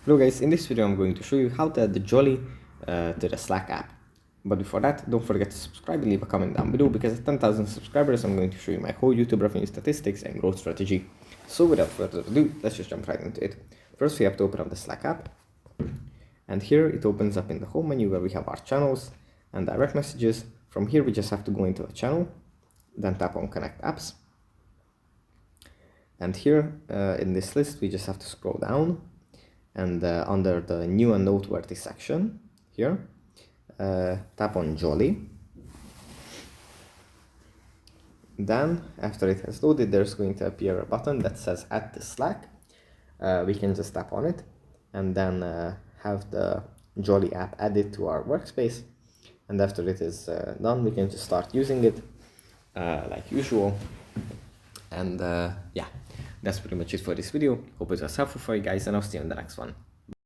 Hello guys, in this video I'm going to show you how to add the Jolly to the Slack app. But before that, don't forget to subscribe and leave a comment down below, because at 10,000 subscribers I'm going to show you my whole YouTube revenue statistics and growth strategy. So without further ado, let's just jump right into it. First we have to open up the Slack app, and here it opens up in the home menu where we have our channels and direct messages. From here we just have to go into a channel, then tap on Connect Apps. And here in this list we just have to scroll down, and under the new and noteworthy section here, tap on Jolly. Then after it has loaded, there's going to appear a button that says Add to Slack. We can just tap on it and then have the Jolly app added to our workspace. And after it is done, we can just start using it like usual. And yeah, that's pretty much it for this video. Hope it was helpful for you guys, and I'll see you in the next one.